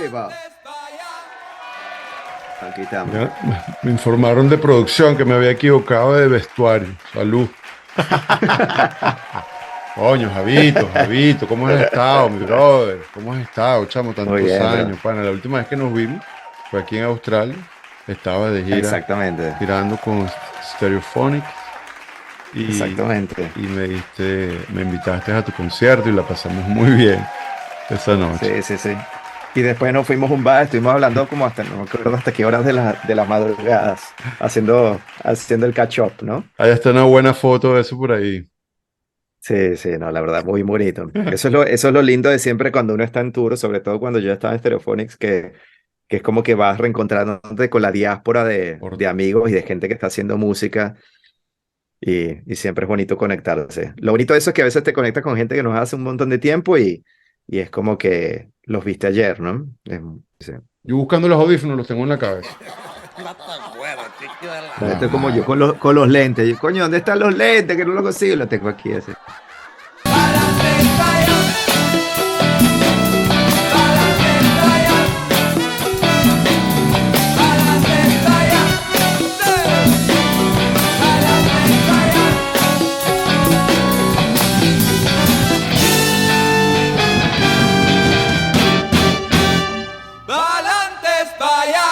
Epa, aquí estamos. Ya, me informaron de producción que me había equivocado de vestuario. Salud. Coño, Javito, ¿cómo has estado, mi brother? ¿Cómo has estado, chamo, Muy tantos bien, bro. años, pana? La última vez que nos vimos fue aquí en Australia. Estaba de gira Exactamente, girando con Stereophonic y, exactamente. y me invitaste a tu concierto y la pasamos muy bien esa noche. Sí, sí, sí. Y después nos fuimos a un bar, estuvimos hablando como hasta, no me acuerdo hasta qué horas de las madrugadas, haciendo el catch up, ¿no? Ahí está una buena foto de eso por ahí. Sí, sí, no, la verdad, muy bonito. Eso es lo lindo de siempre cuando uno está en tour, sobre todo cuando yo estaba en Stereophonics, que es como que vas reencontrándote con la diáspora Por- de amigos y de gente que está haciendo música y siempre es bonito conectarse. Lo bonito de eso es que a veces te conectas con gente que nos hace un montón de tiempo y es como que los viste ayer, ¿no? Sí. Yo buscando los audífonos los tengo en la cabeza. No, esto es No. como yo con los lentes. Yo, coño, ¿dónde están los lentes? Que no los consigo. Los tengo aquí, así. Pa'lantes, pa' allá. Pa'lantes, pa' allá.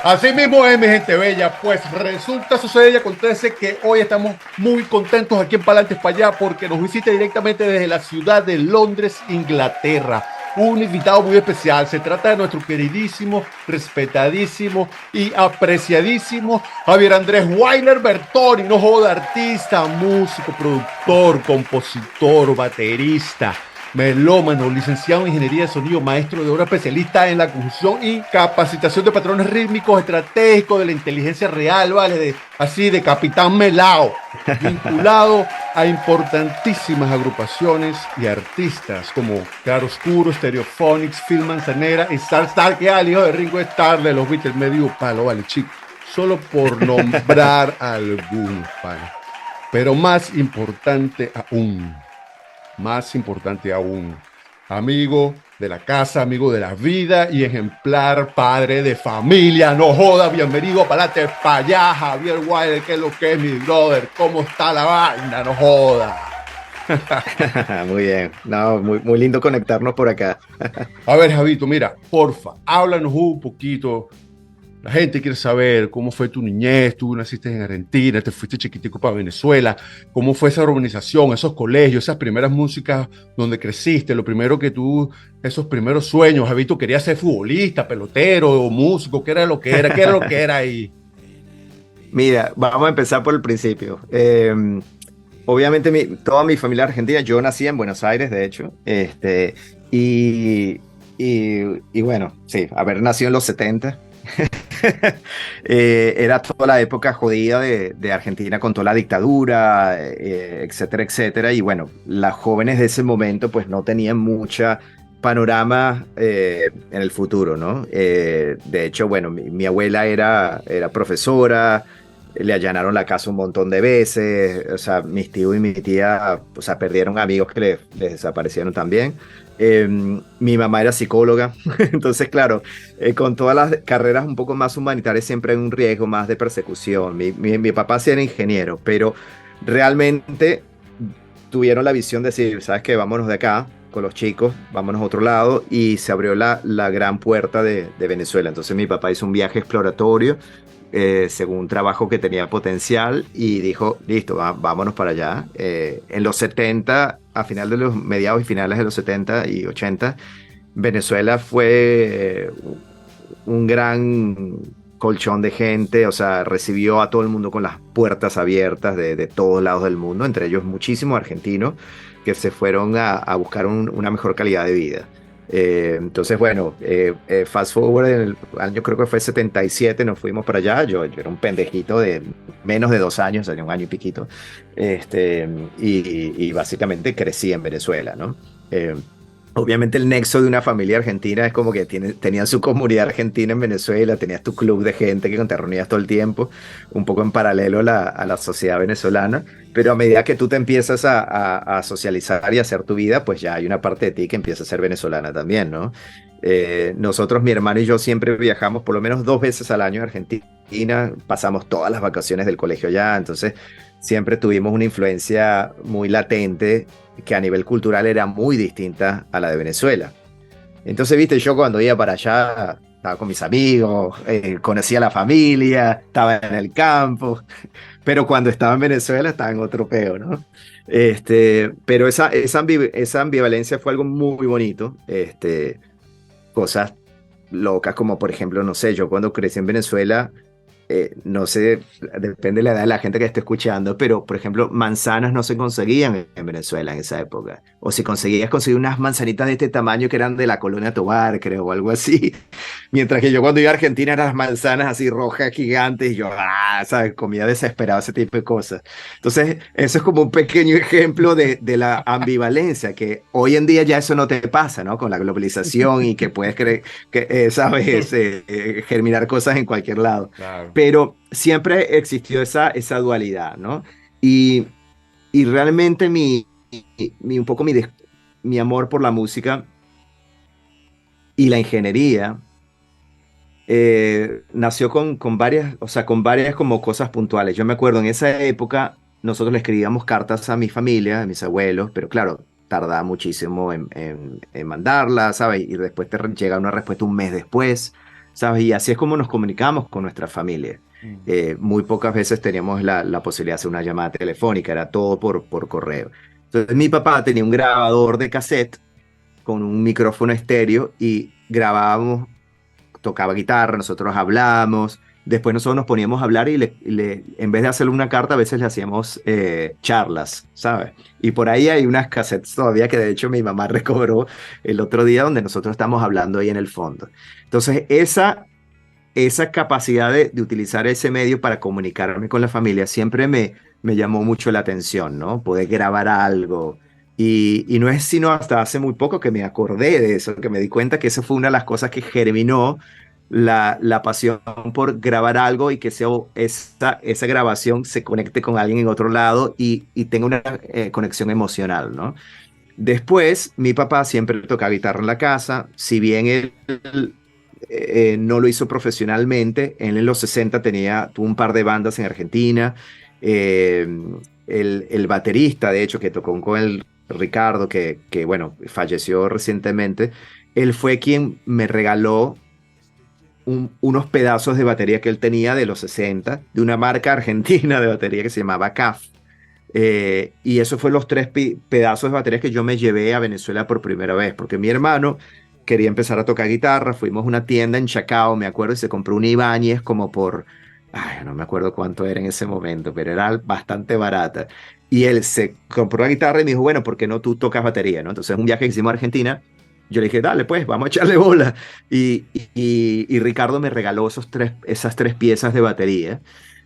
Así mismo es, mi gente bella. Pues resulta, sucede y acontece que hoy estamos muy contentos aquí en Palantes para allá porque nos visita directamente desde la ciudad de Londres, Inglaterra. Un invitado muy especial. Se trata de nuestro queridísimo, respetadísimo y apreciadísimo Javier Andrés Weiler Bertoni. No joda, artista, músico, productor, compositor, baterista, melómano, licenciado en Ingeniería de Sonido, maestro de obra, especialista en la conjunción y capacitación de patrones rítmicos estratégicos de la inteligencia real, ¿vale? Así de Capitán Melao, vinculado a importantísimas agrupaciones y artistas como Claroscuro, Stereophonics, Phil Manzanera y Star, que al hijo de Ringo Starr de los Beatles, medio palo, ¿vale, chicos? Solo por nombrar algunos, ¿vale? Pero más importante aún, amigo de la casa, amigo de la vida y ejemplar padre de familia. No joda, bienvenido Palate para allá, Javier Wilder, ¿qué es lo que es, mi brother? ¿Cómo está la vaina? No joda. Muy bien. No, muy, muy lindo conectarnos por acá. A ver, Javito, mira, porfa, háblanos un poquito. La gente quiere saber cómo fue tu niñez, tú naciste en Argentina, te fuiste chiquitico para Venezuela, cómo fue esa urbanización, esos colegios, esas primeras músicas donde creciste, lo primero que tú, esos primeros sueños, Javito, querías ser futbolista, pelotero o músico, ¿qué era lo que era? ¿Qué era lo que era ahí? Mira, vamos a empezar por el principio. Obviamente toda mi familia argentina, yo nací en Buenos Aires, de hecho, y, y bueno, sí, haber nacido en los 70. Era toda la época jodida de Argentina con toda la dictadura, etcétera, etcétera. Y bueno, las jóvenes de ese momento pues no tenían mucha panorama en el futuro, ¿no? De hecho, bueno, mi abuela era profesora, le allanaron la casa un montón de veces, o sea, mis tíos y mi tía, o sea, perdieron amigos que les desaparecieron también. Mi mamá era psicóloga, entonces, claro, con todas las carreras un poco más humanitarias siempre hay un riesgo más de persecución. Mi papá sí era ingeniero, pero realmente tuvieron la visión de decir, ¿sabes qué? Vámonos de acá con los chicos, vámonos a otro lado, y se abrió la gran puerta de Venezuela. Entonces mi papá hizo un viaje exploratorio según un trabajo que tenía potencial y dijo, listo, vámonos para allá. En los 70, a final de los mediados y finales de los 70 y 80, Venezuela fue un gran colchón de gente, o sea, recibió a todo el mundo con las puertas abiertas de todos lados del mundo, entre ellos muchísimos argentinos que se fueron a buscar una mejor calidad de vida. Entonces, bueno, fast forward en el año creo que fue 77, nos fuimos para allá. Yo era un pendejito de menos de 2 años, o sea, un año y piquito, este, y básicamente crecí en Venezuela, ¿no? Obviamente el nexo de una familia argentina es como que tenían su comunidad argentina en Venezuela, tenías tu club de gente que te reunías todo el tiempo, un poco en paralelo a la sociedad venezolana, pero a medida que tú te empiezas a socializar y a hacer tu vida, pues ya hay una parte de ti que empieza a ser venezolana también, ¿no? Nosotros, mi hermano y yo siempre viajamos por lo menos 2 veces al año a Argentina, pasamos todas las vacaciones del colegio allá, entonces siempre tuvimos una influencia muy latente que a nivel cultural era muy distinta a la de Venezuela. Entonces, viste, yo cuando iba para allá, estaba con mis amigos, conocía a la familia, estaba en el campo, pero cuando estaba en Venezuela estaba en otro peo, ¿no? Pero esa ambivalencia fue algo muy bonito. Cosas locas como, por ejemplo, no sé, yo cuando crecí en Venezuela, no sé, depende de la edad de la gente que esté escuchando, pero por ejemplo, manzanas no se conseguían en Venezuela en esa época. O si conseguías conseguir unas manzanitas de este tamaño que eran de la colonia Tovar, creo, o algo así. Mientras que yo cuando iba a Argentina eran las manzanas así rojas, gigantes, y yo, ¿sabes? Comía desesperado ese tipo de cosas. Entonces, eso es como un pequeño ejemplo de la ambivalencia, que hoy en día ya eso no te pasa, ¿no? Con la globalización y que puedes creer que, ¿sabes? Germinar cosas en cualquier lado. Claro. Pero siempre existió esa dualidad, ¿no? Y, y realmente un poco mi amor por la música y la ingeniería nació con varias, o sea, con varias como cosas puntuales. Yo me acuerdo en esa época nosotros le escribíamos cartas a mi familia, a mis abuelos, pero claro, tardaba muchísimo en mandarlas, ¿sabes? Y después te llega una respuesta un mes después, ¿sabes? Y así es como nos comunicamos con nuestra familia. Mm. Muy pocas veces teníamos la posibilidad de hacer una llamada telefónica, era todo por correo. Entonces mi papá tenía un grabador de cassette con un micrófono estéreo y grabábamos, tocaba guitarra, nosotros hablábamos, después nosotros nos poníamos a hablar en vez de hacerle una carta, a veces le hacíamos charlas, ¿sabes? Y por ahí hay unas cassettes todavía que de hecho mi mamá recobró el otro día donde nosotros estamos hablando ahí en el fondo. Entonces, esa capacidad de utilizar ese medio para comunicarme con la familia siempre me llamó mucho la atención, ¿no? Poder grabar algo. Y no es sino hasta hace muy poco que me acordé de eso, que me di cuenta que eso fue una de las cosas que germinó la pasión por grabar algo y que esa grabación se conecte con alguien en otro lado y tenga una conexión emocional, ¿no? Después, mi papá siempre tocaba guitarra en la casa, si bien él no lo hizo profesionalmente. Él en los 60 tuvo un par de bandas en Argentina. Eh, el baterista, de hecho, que tocó con el Ricardo, bueno, falleció recientemente, él fue quien me regaló unos pedazos de batería que él tenía de los 60, de una marca argentina de batería que se llamaba CAF. Y eso fue los tres pedazos de batería que yo me llevé a Venezuela por primera vez, porque mi hermano quería empezar a tocar guitarra, fuimos a una tienda en Chacao, me acuerdo, y se compró un Ibáñez como ay, no me acuerdo cuánto era en ese momento, pero era bastante barata. Y él se compró la guitarra y me dijo, bueno, ¿por qué no tú tocas batería? ¿No? Entonces, un viaje que hicimos a Argentina, yo le dije, dale, pues, vamos a echarle bola. Y Ricardo me regaló esas tres piezas de batería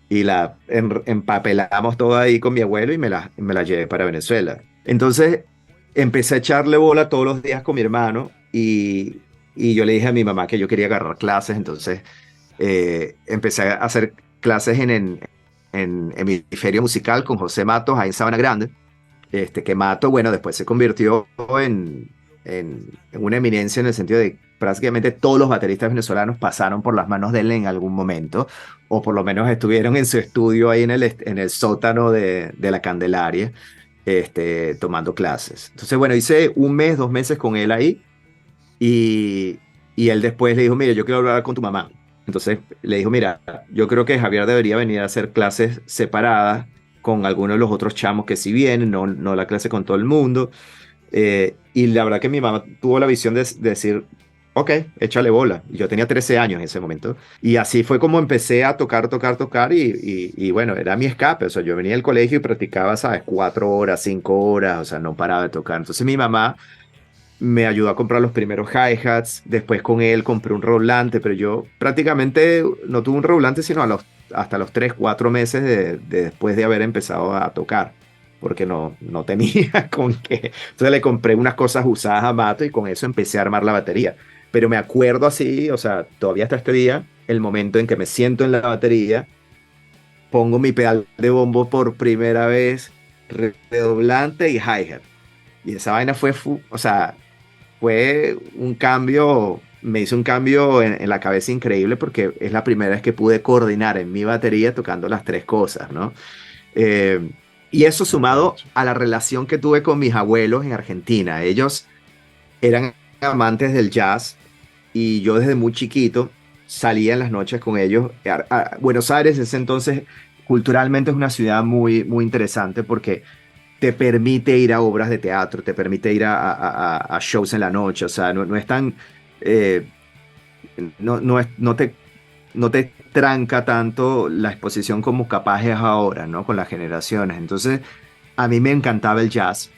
y empapelamos todo ahí con mi abuelo y me la llevé para Venezuela. Entonces empecé a echarle bola todos los días con mi hermano y yo le dije a mi mamá que yo quería agarrar clases, entonces empecé a hacer clases en hemisferio musical con José Matos ahí en Sabana Grande, que Mato, bueno, después se convirtió en una eminencia en el sentido de prácticamente todos los bateristas venezolanos pasaron por las manos de él en algún momento, o por lo menos estuvieron en su estudio ahí en el sótano de la Candelaria, tomando clases. Entonces, bueno, hice un mes, 2 meses con él ahí, y, y él después le dijo, mira, yo quiero hablar con tu mamá. Entonces le dijo, mira, yo creo que Javier debería venir a hacer clases separadas con algunos de los otros chamos que sí vienen, no la clase con todo el mundo. Y la verdad que mi mamá tuvo la visión de decir, ok, échale bola. Y yo tenía 13 años en ese momento. Y así fue como empecé a tocar y bueno, era mi escape. O sea, yo venía del colegio y practicaba, ¿sabes? 4 horas, 5 horas, o sea, no paraba de tocar. Entonces mi mamá me ayudó a comprar los primeros hi-hats. Después con él compré un redoblante, pero yo prácticamente no tuve un redoblante sino hasta los 3, 4 meses después de haber empezado a tocar porque no tenía con qué. Entonces le compré unas cosas usadas a Mato y con eso empecé a armar la batería. Pero me acuerdo así, o sea, todavía hasta este día, el momento en que me siento en la batería, pongo mi pedal de bombo por primera vez, redoblante y hi-hat. Y esa vaina fue, o sea, fue un cambio, me hizo un cambio en la cabeza increíble porque es la primera vez que pude coordinar en mi batería tocando las tres cosas, ¿no? Eh, y eso sumado a la relación que tuve con mis abuelos en Argentina. Ellos eran amantes del jazz y yo desde muy chiquito salía en las noches con ellos. Buenos Aires ese entonces culturalmente es una ciudad muy interesante porque te permite ir a obras de teatro, te permite ir a shows en la noche, o sea, no es tan, eh, no te tranca tanto la exposición como capaz es ahora, ¿no? Con las generaciones. Entonces, a mí me encantaba el jazz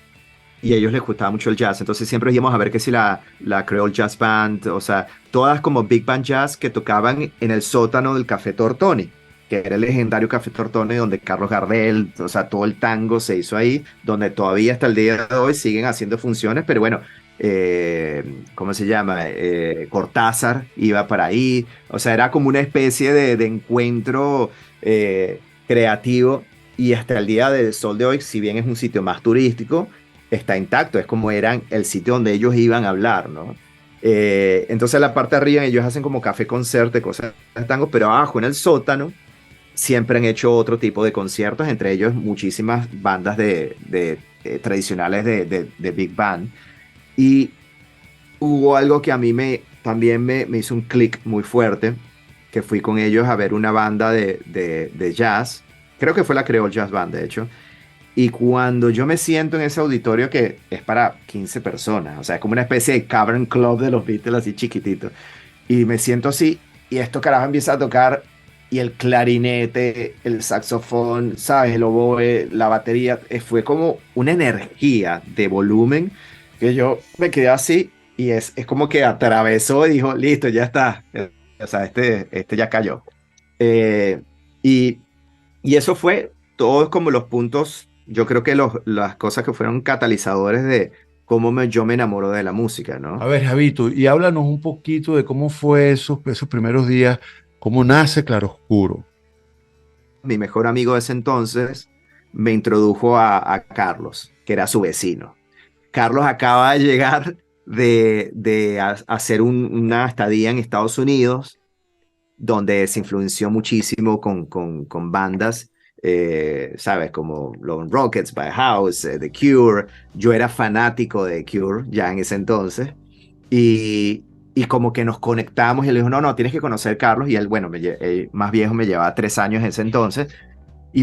y a ellos les gustaba mucho el jazz, entonces siempre íbamos a ver que si la Creole Jazz Band, o sea, todas como Big Band Jazz que tocaban en el sótano del Café Tortoni, que era el legendario Café Tortoni donde Carlos Gardel, o sea, todo el tango se hizo ahí, donde todavía hasta el día de hoy siguen haciendo funciones, pero bueno, ¿cómo se llama? Cortázar iba para ahí, o sea, era como una especie de encuentro creativo y hasta el día del sol de hoy, si bien es un sitio más turístico, está intacto, es como eran el sitio donde ellos iban a hablar, ¿no? Entonces la parte de arriba ellos hacen como café concerte, cosas de tango, pero abajo en el sótano siempre han hecho otro tipo de conciertos, entre ellos muchísimas bandas tradicionales de Big Band. Y hubo algo que a mí también me hizo un clic muy fuerte, que fui con ellos a ver una banda de jazz, creo que fue la Creole Jazz Band, de hecho, y cuando yo me siento en ese auditorio que es para 15 personas, o sea, es como una especie de cavern club de los Beatles así chiquitito, y me siento así, y esto carajo empieza a tocar, y el clarinete, el saxofón, ¿sabes? El oboe, la batería, fue como una energía de volumen que yo me quedé así, y es como que atravesó y dijo, listo, ya está, o sea, este ya cayó. Eh, y y eso fue todos como los puntos, yo creo que las cosas que fueron catalizadores de cómo yo me enamoro de la música, A ¿no? ver, Javito, y háblanos un poquito de cómo fue esos primeros días, cómo nace Claroscuro. Mi mejor amigo de ese entonces me introdujo a Carlos, que era su vecino. Carlos acaba de llegar de hacer una estadía en Estados Unidos donde se influenció muchísimo con bandas, ¿sabes? Como Lone Rockets, By House, The Cure. Yo era fanático de The Cure ya en ese entonces. Y como que nos conectamos y él dijo, no, tienes que conocer a Carlos. Y él, bueno, más viejo me llevaba 3 años en ese entonces.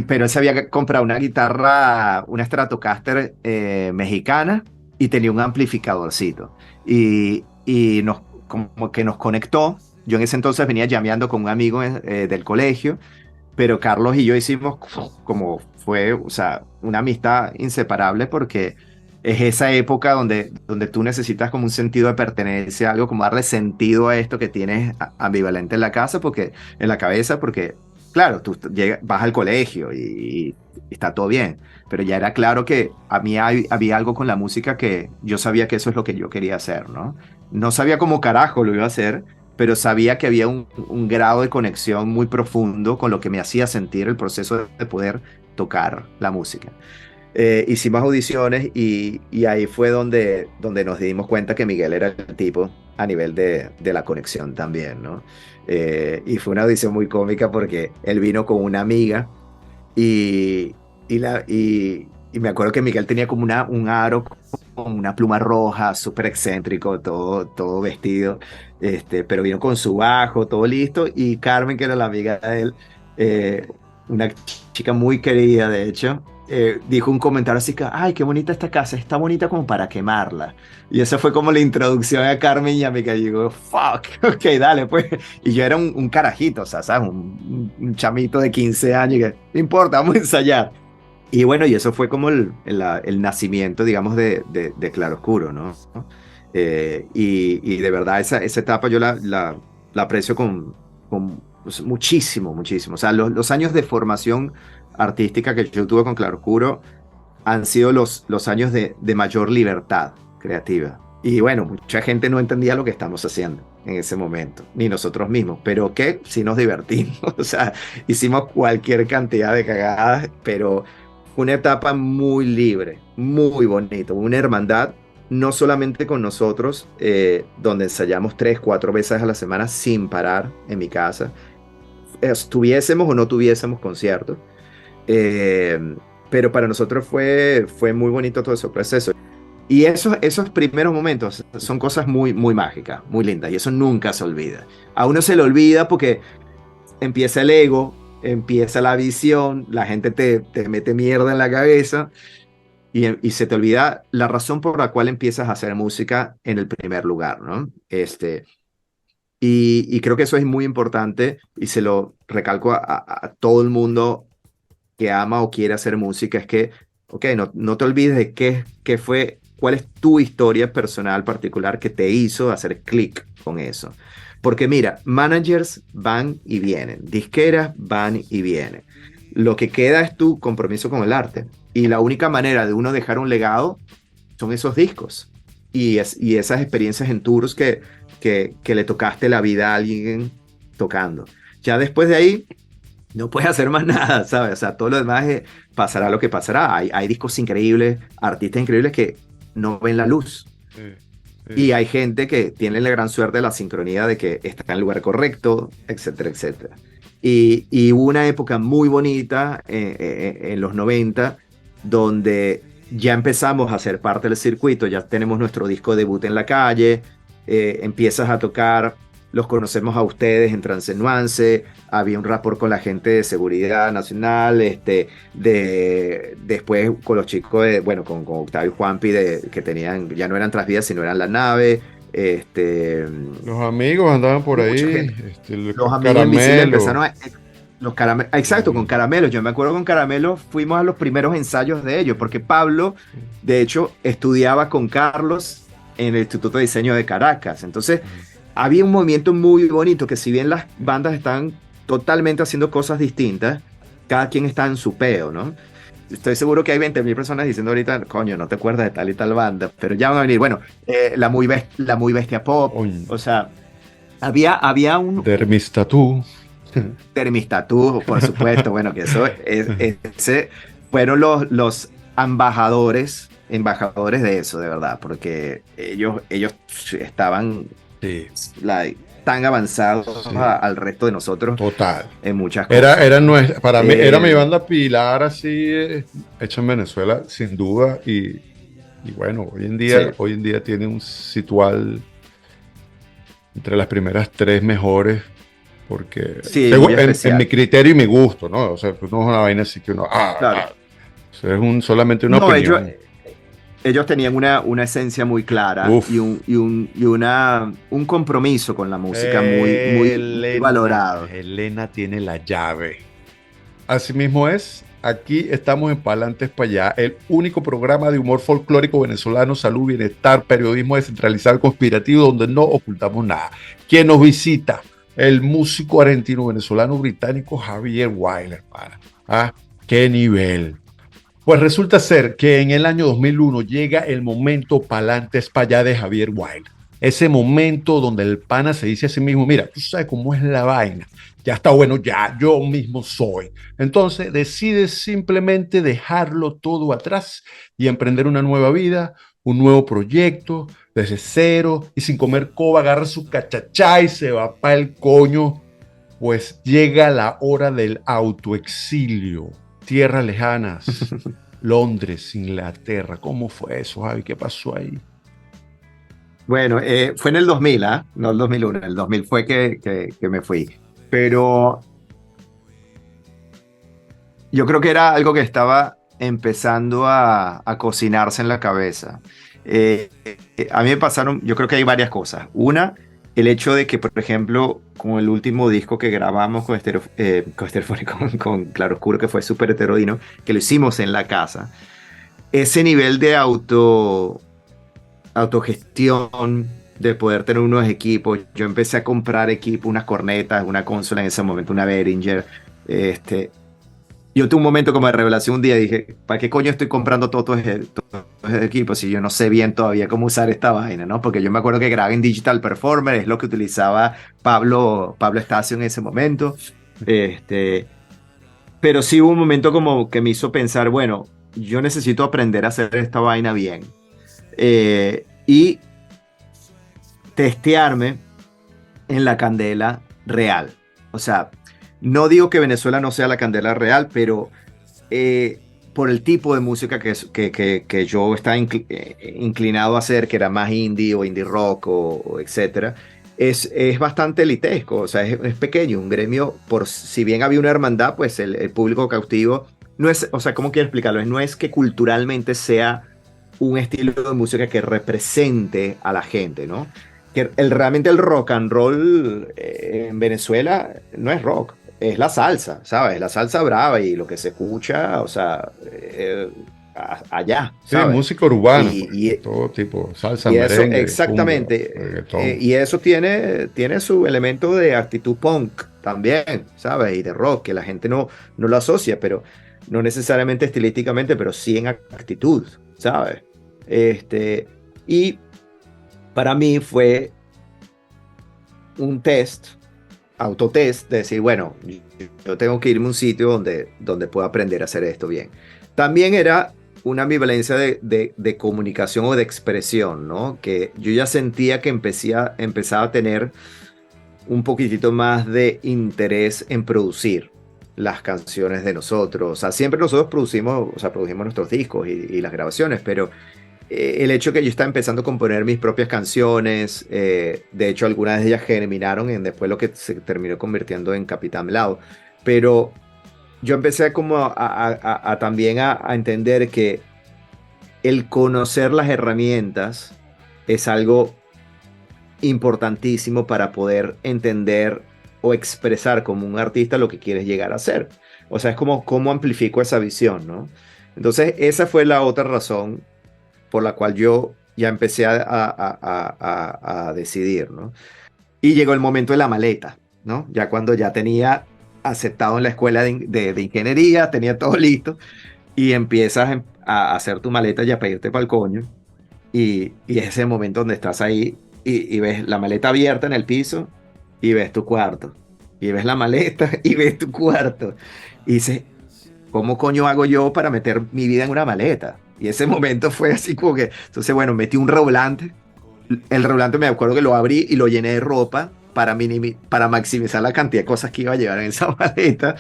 Pero él se había comprado una guitarra, una Stratocaster mexicana y tenía un amplificadorcito. Y como que nos conectó. Yo en ese entonces venía llameando con un amigo del colegio, pero Carlos y yo hicimos como fue, o sea, una amistad inseparable porque es esa época donde tú necesitas como un sentido de pertenencia, algo como darle sentido a esto que tienes ambivalente en la casa, porque en la cabeza, porque claro, tú vas al colegio y está todo bien, pero ya era claro que a mí había algo con la música que yo sabía que eso es lo que yo quería hacer, ¿no? No sabía cómo carajo lo iba a hacer, pero sabía que había un grado de conexión muy profundo con lo que me hacía sentir el proceso de poder tocar la música. Hicimos audiciones y ahí fue donde nos dimos cuenta que Miguel era el tipo a nivel de la conexión también, ¿no? Y fue una audición muy cómica porque él vino con una amiga y, y me acuerdo que Miguel tenía como un aro con una pluma roja, súper excéntrico, todo vestido, pero vino con su bajo, todo listo, y Carmen, que era la amiga de él, una chica muy querida, de hecho, dijo un comentario así que, ay, qué bonita esta casa, está bonita como para quemarla. Y esa fue como la introducción a Carmen y a mí, que digo, fuck, ok, dale, pues. Y yo era un carajito, o sea, ¿sabes? Un chamito de 15 años, y que, no importa, vamos a ensayar. Y bueno, y eso fue como el nacimiento, digamos, de Claroscuro, ¿no? Y de verdad esa etapa yo la aprecio con pues, muchísimo. O sea, los años de formación artística que yo tuve con Claroscuro han sido los años de mayor libertad creativa. Y bueno, mucha gente no entendía lo que estamos haciendo en ese momento, ni nosotros mismos, pero que sí nos divertimos, o sea, hicimos cualquier cantidad de cagadas, pero fue una etapa muy libre, muy bonito, una hermandad, no solamente con nosotros, donde ensayamos 3, 4 veces a la semana sin parar en mi casa, estuviésemos o no tuviésemos conciertos. Eh, pero para nosotros fue muy bonito todo ese proceso. Y esos primeros momentos son cosas muy, muy mágicas, muy lindas, y eso nunca se olvida. A uno se le olvida porque empieza el ego, empieza la visión, la gente te mete mierda en la cabeza y se te olvida la razón por la cual empiezas a hacer música en el primer lugar, ¿no? Y creo que eso es muy importante y se lo recalco a todo el mundo que ama o quiere hacer música, es que, ok, no te olvides de qué fue, cuál es tu historia personal particular que te hizo hacer clic con eso. Porque mira, managers van y vienen, disqueras van y vienen. Lo que queda es tu compromiso con el arte. Y la única manera de uno dejar un legado son esos discos. Y esas experiencias en tours que le tocaste la vida a alguien tocando. Ya después de ahí, no puedes hacer más nada, ¿sabes? O sea, todo lo demás pasará lo que pasará. Hay discos increíbles, artistas increíbles que no ven la luz. Sí, sí. Y hay gente que tiene la gran suerte de la sincronía de que está en el lugar correcto, etcétera, etcétera. Y hubo una época muy bonita en los 90 donde ya empezamos a ser parte del circuito, ya tenemos nuestro disco debut en la calle, empiezas a tocar, los conocemos a ustedes en Trance Nuance, había un rapport con la gente de Seguridad Nacional, después con los chicos con Octavio y Juanpi, que tenían, ya no eran Trasvidas, sino eran La Nave, Los amigos andaban por mucha ahí, gente. Los amigos Caramelo. invisibles empezaron a... Los caramelos, exacto, con Caramelos. Yo me acuerdo con Caramelos, fuimos a los primeros ensayos de ellos, porque Pablo, de hecho, estudiaba con Carlos en el Instituto de Diseño de Caracas. Entonces, había un movimiento muy bonito, que si bien las bandas están totalmente haciendo cosas distintas, cada quien está en su peo, ¿no? Estoy seguro que hay 20.000 personas diciendo ahorita, coño, no te acuerdas de tal y tal banda, pero ya van a venir. Bueno, la muy bestia pop, Oye. o sea, había un Dermistatú. Termistatú, por supuesto, bueno, que eso ese fueron los embajadores de eso, de verdad, porque ellos estaban Sí, tan avanzados sí. al resto de nosotros Total. en muchas cosas. Para mí, Eh, era mi banda pilar así, hecha en Venezuela, sin duda. Y bueno, Sí. hoy en día tiene un situal entre las primeras tres mejores, porque Sí, muy en especial. mi criterio y mi gusto, ¿no? O sea, pues no es una vaina así que uno, Claro. o sea, solamente una No, opinión. ellos tenían una esencia muy clara Uf. y un compromiso con la música muy valorado. Elena tiene la llave. Así mismo es. Aquí estamos en Palantes para allá, el único programa de humor folclórico venezolano, salud, bienestar, periodismo descentralizado y conspirativo, donde no ocultamos nada. ¿Quién nos visita? El músico argentino venezolano británico Javier Wilde, hermano. ¿Ah? ¿Qué nivel? Pues resulta ser que en el año 2001 llega el momento Palantes para allá de Javier Wilde. Ese momento donde el pana se dice a sí mismo, mira, tú sabes cómo es la vaina. Ya está bueno, ya, yo mismo soy. Entonces decide simplemente dejarlo todo atrás y emprender una nueva vida, un nuevo proyecto, desde cero y sin comer coba, agarra su cachachá y se va para el coño. Pues llega la hora del autoexilio. Tierras lejanas, Londres, Inglaterra. ¿Cómo fue eso, Javi? ¿Qué pasó ahí? Bueno, fue en el 2000, ¿ah? No el 2001, el 2000 fue que me fui. Pero yo creo que era algo que estaba empezando a cocinarse en la cabeza. A mí me pasaron, yo creo que hay varias cosas. Una, el hecho de que, por ejemplo, con el último disco que grabamos con Claroscuro, que fue súper heterodino, que lo hicimos en la casa, ese nivel de autogestión, de poder tener unos equipos. Yo empecé a comprar equipo, unas cornetas, una consola en ese momento, una Behringer, yo tuve un momento como de revelación un día, dije, ¿para qué coño estoy comprando todo ese equipo si yo no sé bien todavía cómo usar esta vaina, ¿no? Porque yo me acuerdo que grababa en Digital Performer, es lo que utilizaba Pablo Estacio en ese momento. Este, pero sí hubo un momento como que me hizo pensar, bueno, yo necesito aprender a hacer esta vaina bien. Y testearme en la candela real. O sea, no digo que Venezuela no sea la candela real, pero eh, por el tipo de música que yo estaba inclinado a hacer, que era más indie o indie rock o etcétera, es bastante elitesco, o sea, es pequeño, un gremio, por si bien había una hermandad, pues el público cautivo no es, o sea, ¿cómo quiero explicarlo? No es que culturalmente sea un estilo de música que represente a la gente, ¿no? Que realmente el rock and roll en Venezuela no es rock, es la salsa, ¿sabes? La salsa brava y lo que se escucha, o sea, allá, Sí, ¿sabes? música urbana, pues, Y, y, todo tipo, salsa, y eso, merengue, cumbia, exactamente, reggaetón. y eso tiene su elemento de actitud punk también, ¿sabes? Y de rock, que la gente no lo asocia, pero no necesariamente estilísticamente, pero sí en actitud, ¿sabes? Este, y para mí fue un test, autotest, de decir, bueno, yo tengo que irme a un sitio donde pueda aprender a hacer esto bien. También era una ambivalencia de comunicación o de expresión, ¿no? Que yo ya sentía que empezaba a tener un poquitito más de interés en producir las canciones de nosotros. O sea, siempre nosotros producimos, o sea, produjimos nuestros discos y las grabaciones, pero el hecho que yo estaba empezando a componer mis propias canciones, de hecho algunas de ellas germinaron en después lo que se terminó convirtiendo en Capitán Melado, pero yo empecé como a también a entender que el conocer las herramientas es algo importantísimo para poder entender o expresar como un artista lo que quieres llegar a hacer. O sea, es como cómo amplifico esa visión, ¿no? Entonces, esa fue la otra razón por la cual yo ya empecé a decidir, ¿no? Y llegó el momento de la maleta, ¿no? Ya cuando ya tenía aceptado en la escuela de ingeniería, tenía todo listo, y empiezas a hacer tu maleta y a pedirte para el coño, y es ese momento donde estás ahí y ves la maleta abierta en el piso y ves tu cuarto, y ves la maleta y ves tu cuarto, y dices, ¿cómo coño hago yo para meter mi vida en una maleta? Y ese momento fue así como que, entonces, bueno, metí un revolante. El revolante me acuerdo que lo abrí y lo llené de ropa para maximizar la cantidad de cosas que iba a llevar en esa maleta.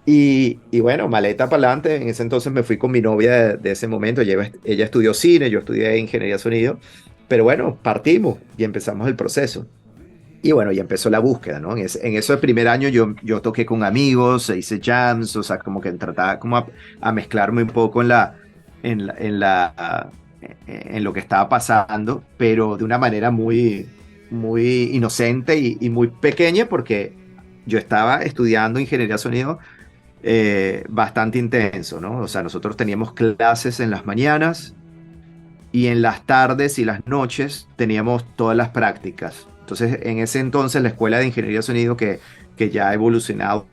Y bueno, maleta para adelante. En ese entonces me fui con mi novia de ese momento. Ella estudió cine, yo estudié ingeniería de sonido. Pero bueno, partimos y empezamos el proceso. Y bueno, ya empezó la búsqueda, ¿no? En ese primer año yo toqué con amigos, hice jams, o sea, como que trataba como a mezclarme un poco en lo que estaba pasando, pero de una manera muy inocente y muy pequeña, porque yo estaba estudiando ingeniería de sonido bastante intenso, ¿no? O sea, nosotros teníamos clases en las mañanas y en las tardes y las noches teníamos todas las prácticas. Entonces, en ese entonces, la Escuela de Ingeniería de Sonido, que ya ha evolucionado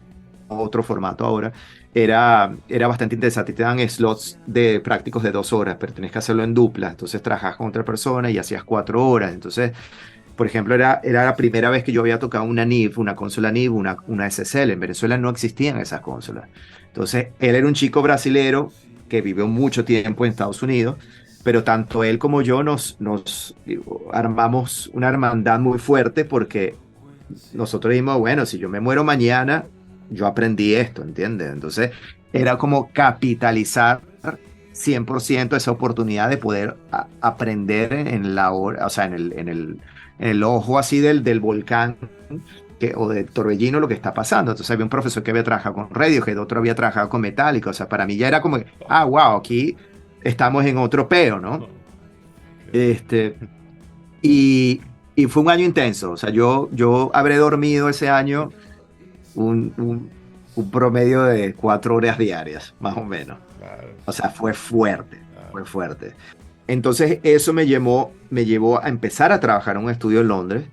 a otro formato ahora, era bastante interesante. Te dan slots de prácticos de 2 horas, pero tenés que hacerlo en dupla. Entonces, trabajas con otra persona y hacías 4 horas. Entonces, por ejemplo, era la primera vez que yo había tocado una NIV, una consola NIV, una SSL. En Venezuela no existían esas consolas. Entonces, él era un chico brasilero que vivió mucho tiempo en Estados Unidos, pero tanto él como yo nos armamos una hermandad muy fuerte porque nosotros dijimos, bueno, si yo me muero mañana, yo aprendí esto, ¿entiendes? Entonces, era como capitalizar 100% esa oportunidad de poder aprender en la hora, o sea, en el ojo así del volcán o del torbellino lo que está pasando. Entonces había un profesor que había trabajado con Radiohead, otro había trabajado con Metallica. O sea, para mí ya era como, wow, aquí estamos en otro peo, ¿no? Este, y, y fue un año intenso. O sea, yo habré dormido ese año un promedio de 4 horas diarias, más o menos. Claro, O sea, fue fuerte, claro. fue fuerte. Entonces eso me llevó a empezar a trabajar en un estudio en Londres,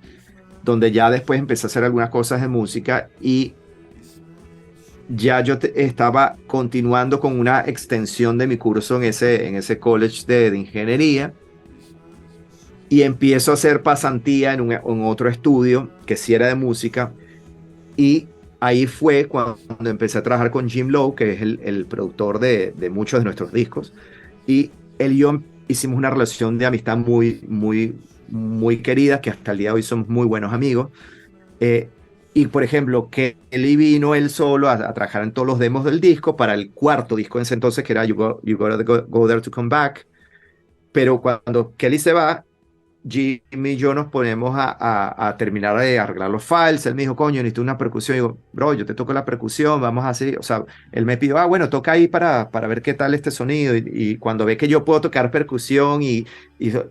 donde ya después empecé a hacer algunas cosas de música y ya yo estaba continuando con una extensión de mi curso en ese college de ingeniería y empiezo a hacer pasantía en otro estudio que sí era de música y ahí fue cuando empecé a trabajar con Jim Lowe, que es el productor de muchos de nuestros discos y él y yo hicimos una relación de amistad muy querida que hasta el día de hoy somos muy buenos amigos. Eh, y por ejemplo, Kelly vino él solo a trabajar en todos los demos del disco para el cuarto disco en ese entonces, que era You Gotta Go There to Come Back. Pero cuando Kelly se va, Jimmy y yo nos ponemos a terminar de arreglar los files. Él me dijo, coño, necesito una percusión. Y digo, bro, yo te toco la percusión, vamos a hacer. O sea, él me pidió, bueno, toca ahí para ver qué tal este sonido. Y cuando ve que yo puedo tocar percusión y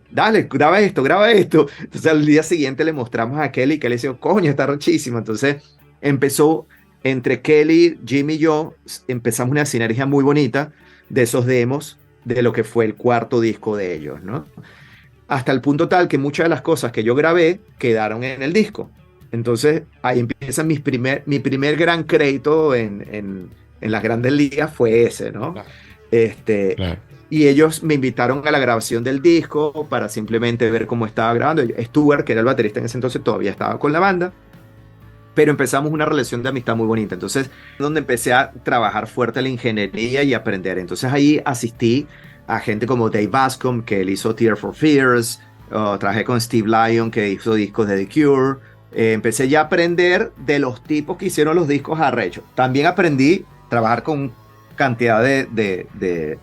dale, graba esto, graba esto. Entonces al día siguiente le mostramos a Kelly, que le dijo, coño, está rochísimo. Entonces empezó entre Kelly, Jimmy y yo, empezamos una sinergia muy bonita de esos demos de lo que fue el cuarto disco de ellos, ¿no? Hasta el punto tal que muchas de las cosas que yo grabé quedaron en el disco. Entonces ahí empieza mi primer gran crédito en las grandes ligas fue ese, ¿no? Claro, Este, claro. y ellos me invitaron a la grabación del disco para simplemente ver cómo estaba grabando. Stuart, que era el baterista en ese entonces, todavía estaba con la banda, pero empezamos una relación de amistad muy bonita. Entonces, donde empecé a trabajar fuerte la ingeniería y aprender. Entonces ahí asistí a gente como Dave Bascom, que él hizo Tear for Fears, trabajé con Steve Lyon, que hizo discos de The Cure. Empecé ya a aprender de los tipos que hicieron los discos arrechos. También aprendí a trabajar con cantidad de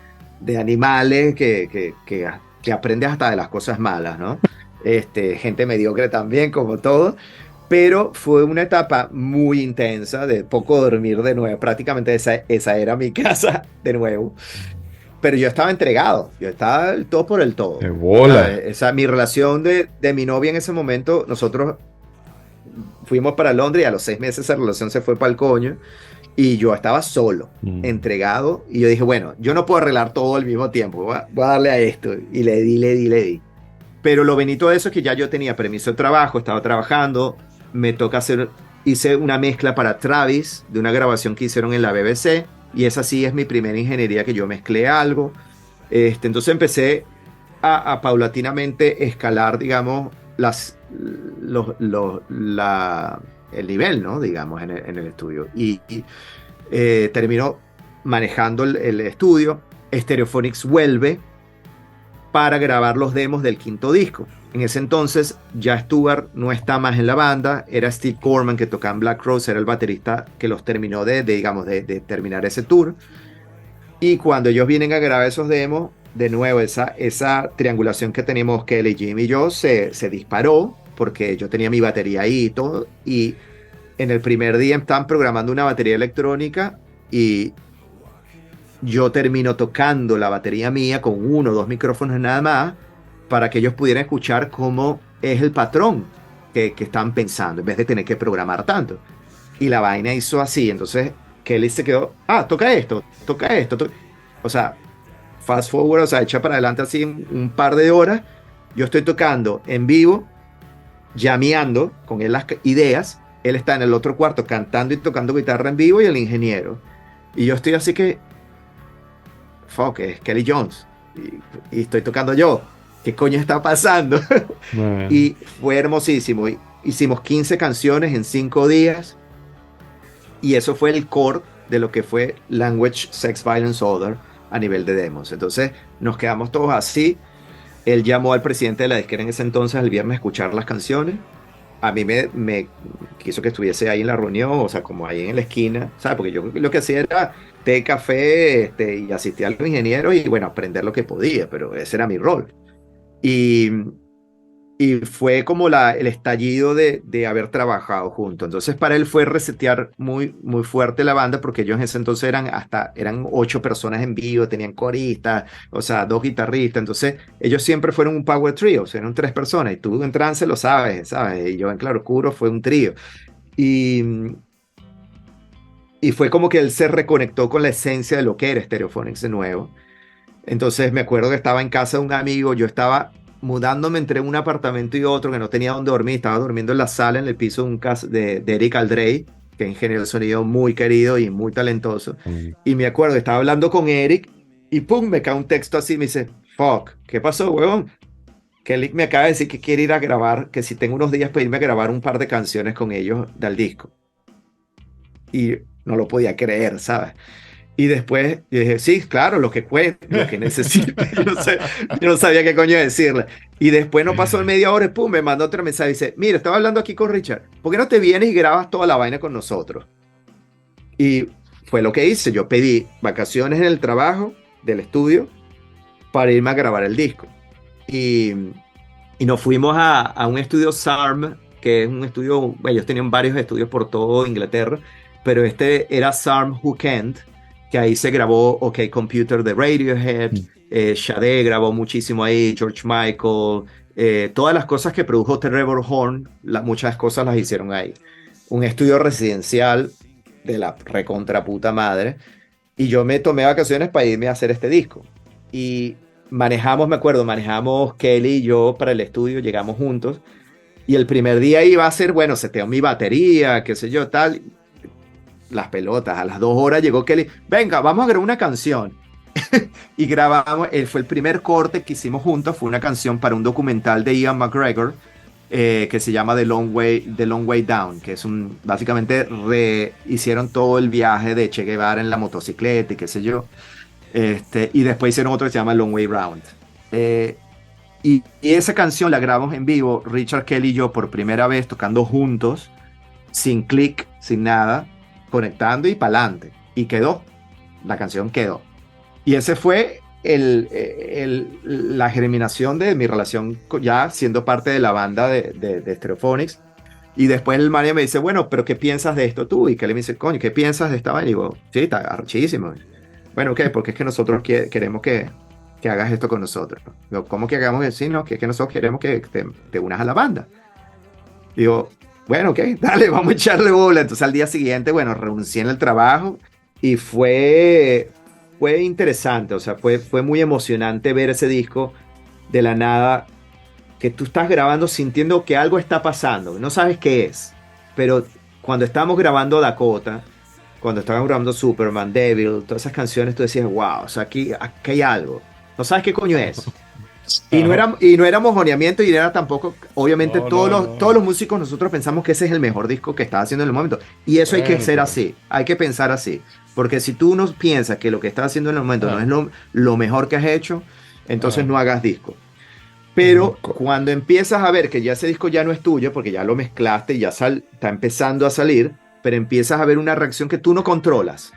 animales que aprendes hasta de las cosas malas, ¿no? Gente mediocre también, como todo. Pero fue una etapa muy intensa, de poco dormir de nuevo. Prácticamente esa era mi casa de nuevo. Pero yo estaba entregado, yo estaba el todo por el todo. ¡Qué bola! Mi relación de mi novia en ese momento, nosotros fuimos para Londres y a los 6 meses esa relación se fue para el coño. Y yo estaba solo, entregado. Y yo dije, bueno, yo no puedo arreglar todo al mismo tiempo. Voy a darle a esto. Y le di. Pero lo bonito de eso es que ya yo tenía permiso de trabajo, estaba trabajando. Me toca hice una mezcla para Travis de una grabación que hicieron en la BBC. Y esa sí es mi primera ingeniería que yo mezclé algo. Entonces empecé a paulatinamente escalar, digamos, el nivel, ¿no? Digamos, en el estudio. Y terminó manejando el estudio. Stereophonics vuelve para grabar los demos del quinto disco. En ese entonces ya Stuart no está más en la banda, era Steve Corman que tocaba en Black Rose, era el baterista que los terminó digamos, de terminar ese tour. Y cuando ellos vienen a grabar esos demos, de nuevo esa triangulación que teníamos Kelly, Jim y yo se disparó, porque yo tenía mi batería ahí y todo, y en el primer día estaban programando una batería electrónica y yo termino tocando la batería mía con 1 o 2 micrófonos nada más para que ellos pudieran escuchar cómo es el patrón que están pensando en vez de tener que programar tanto. Y la vaina hizo así, entonces Kelly se quedó, toca esto. O sea, fast forward, o sea, echa para adelante así un par de horas. Yo estoy tocando en vivo, llameando con él las ideas. Él está en el otro cuarto cantando y tocando guitarra en vivo y el ingeniero. Y yo estoy así que, fuck, es Kelly Jones. Y estoy tocando yo. ¿Qué coño está pasando? Y fue hermosísimo. Hicimos 15 canciones en 5 días. Y eso fue el core de lo que fue Language, Sex, Violence, Other a nivel de demos. Entonces nos quedamos todos así. Él llamó al presidente de la disquera en ese entonces el viernes a escuchar las canciones. A mí me quiso que estuviese ahí en la reunión, o sea, como ahí en la esquina, ¿sabes? Porque yo lo que hacía era té, café, y asistía a los ingenieros y, bueno, aprender lo que podía, pero ese era mi rol. Y, y fue como el estallido de haber trabajado juntos. Entonces para él fue resetear muy fuerte la banda, porque ellos en ese entonces eran 8 personas en vivo, tenían coristas, o sea, 2 guitarristas. Entonces ellos siempre fueron un power trio, o sea, eran 3 personas, y tú en trance lo sabes, y yo en claroscuro fue un trío. Y, y fue como que él se reconectó con la esencia de lo que era Stereophonics de nuevo. Entonces me acuerdo que estaba en casa de un amigo, yo estaba mudándome entre un apartamento y otro, que no tenía dónde dormir, estaba durmiendo en la sala, en el piso de Eric Aldrey, que es ingeniero de sonido muy querido y muy talentoso. Mm. Y me acuerdo, estaba hablando con Eric y pum, me cae un texto así, me dice, fuck, ¿qué pasó, huevón? Que Eric me acaba de decir que quiere ir a grabar, que si tengo unos días para irme a grabar un par de canciones con ellos del disco. Y no lo podía creer, ¿sabes? Y después yo dije, sí, claro, lo que necesite. Yo no sabía qué coño decirle. Y después no pasó media hora y pum, me mandó otro mensaje y dice, mira, estaba hablando aquí con Richard, ¿por qué no te vienes y grabas toda la vaina con nosotros? Y fue lo que hice, yo pedí vacaciones en el trabajo del estudio para irme a grabar el disco. Y, y nos fuimos a un estudio SARM, que es un estudio, bueno, ellos tenían varios estudios por todo Inglaterra, pero este era SARM Who Can't, que ahí se grabó OK Computer de Radiohead, Sade grabó muchísimo ahí, George Michael, todas las cosas que produjo Trevor Horn, muchas cosas las hicieron ahí. Un estudio residencial de la recontra puta madre, y yo me tomé vacaciones para irme a hacer este disco. Y manejamos, me acuerdo, manejamos Kelly y yo para el estudio, llegamos juntos. Y el primer día iba a ser, bueno, seteo mi batería, qué sé yo, tal. Las pelotas. A las 2 horas llegó Kelly, venga, vamos a grabar una canción. Y grabamos, fue el primer corte que hicimos juntos, fue una canción para un documental de Ian McGregor, que se llama The Long Way Down, que es básicamente hicieron todo el viaje de Che Guevara en la motocicleta y qué sé yo. Y después hicieron otro que se llama Long Way Round. Y esa canción la grabamos en vivo, Richard Kelly y yo, por primera vez tocando juntos, sin clic, sin nada, conectando y pa'lante. Y quedó, la canción quedó. Y ese fue la germinación de mi relación ya siendo parte de la banda de Stereophonics. Y después el Mario me dice, bueno, pero ¿qué piensas de esto tú? Y que le dice, coño, ¿qué piensas de esta vaina? Y digo, sí, está arrechísimo. Bueno, ¿qué? Porque es que nosotros queremos que hagas esto con nosotros. Digo, ¿cómo que hagamos eso? Sí, no, que nosotros queremos que te unas a la banda. Digo, bueno, ok, dale, vamos a echarle bola. Entonces al día siguiente, bueno, renuncié en el trabajo y fue interesante, o sea, fue muy emocionante ver ese disco de la nada, que tú estás grabando sintiendo que algo está pasando, no sabes qué es, pero cuando estábamos grabando Dakota, cuando estábamos grabando Superman, Devil, todas esas canciones, tú decías, wow, o sea, aquí hay algo, no sabes qué coño es. Y no era mojoneamiento y era tampoco, obviamente No, todos no, los, no. todos los músicos nosotros pensamos que ese es el mejor disco que estás haciendo en el momento. Y eso hay que Bueno, ser pero... así, hay que pensar así. Porque si tú no piensas que lo que estás haciendo en el momento no Ah, es lo mejor que has hecho, entonces ah, no hagas disco. mm, Pero cuando empiezas a ver que ya ese disco ya no es tuyo, porque ya lo mezclaste y ya está empezando a salir, pero empiezas a ver una reacción que tú no controlas.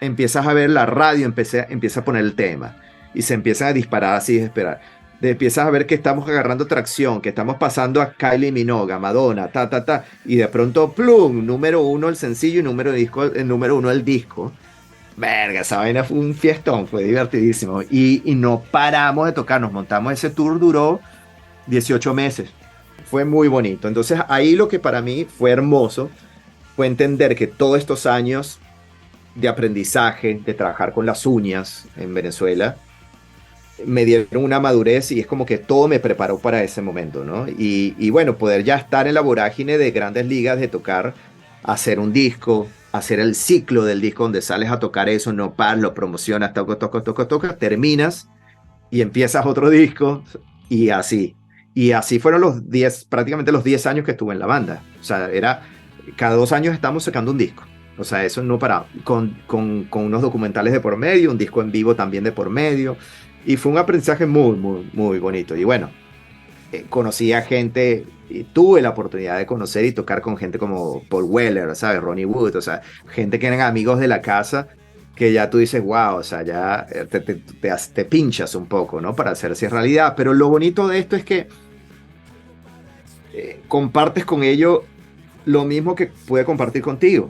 Empiezas a ver la radio, empieza a poner el tema y se empiezan a disparar así, esperar. Empiezas a ver que estamos agarrando tracción, que estamos pasando a Kylie Minogue, a Madonna, y de pronto, plum, número uno el sencillo y número uno el disco. Verga, esa vaina fue un fiestón, fue divertidísimo. Y no paramos de tocar, nos montamos ese tour, duró 18 meses. Fue muy bonito. Entonces ahí lo que para mí fue hermoso fue entender que todos estos años de aprendizaje, de trabajar con las uñas en Venezuela, me dieron una madurez y es como que todo me preparó para ese momento, ¿no? Y bueno, poder ya estar en la vorágine de grandes ligas, de tocar, hacer un disco, hacer el ciclo del disco donde sales a tocar eso, no paras, lo promocionas, tocas, terminas y empiezas otro disco y así. Y así fueron prácticamente los 10 años que estuve en la banda. O sea, cada 2 años estamos sacando un disco. O sea, eso no paraba. Con unos documentales de por medio, un disco en vivo también de por medio. Y fue un aprendizaje muy, muy, muy bonito. Y bueno, conocí a gente, y tuve la oportunidad de conocer y tocar con gente como Paul Weller, ¿sabes? Ronnie Wood, o sea, gente que eran amigos de la casa, que ya tú dices, wow, o sea, ya te pinchas un poco, ¿no? Para hacerse realidad. Pero lo bonito de esto es que compartes con ellos lo mismo que puede compartir contigo,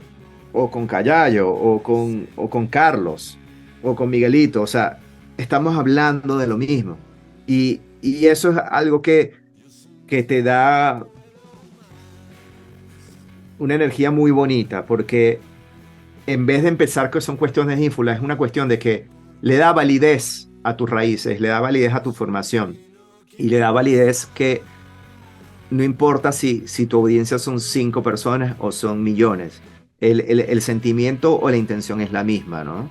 o con Callayo, o con Carlos, o con Miguelito, o sea, estamos hablando de lo mismo. Y eso es algo que te da una energía muy bonita, porque en vez de empezar que son cuestiones de ínfula, es una cuestión de que le da validez a tus raíces, le da validez a tu formación, y le da validez que no importa si tu audiencia son 5 personas o son millones, el sentimiento o la intención es la misma, ¿no?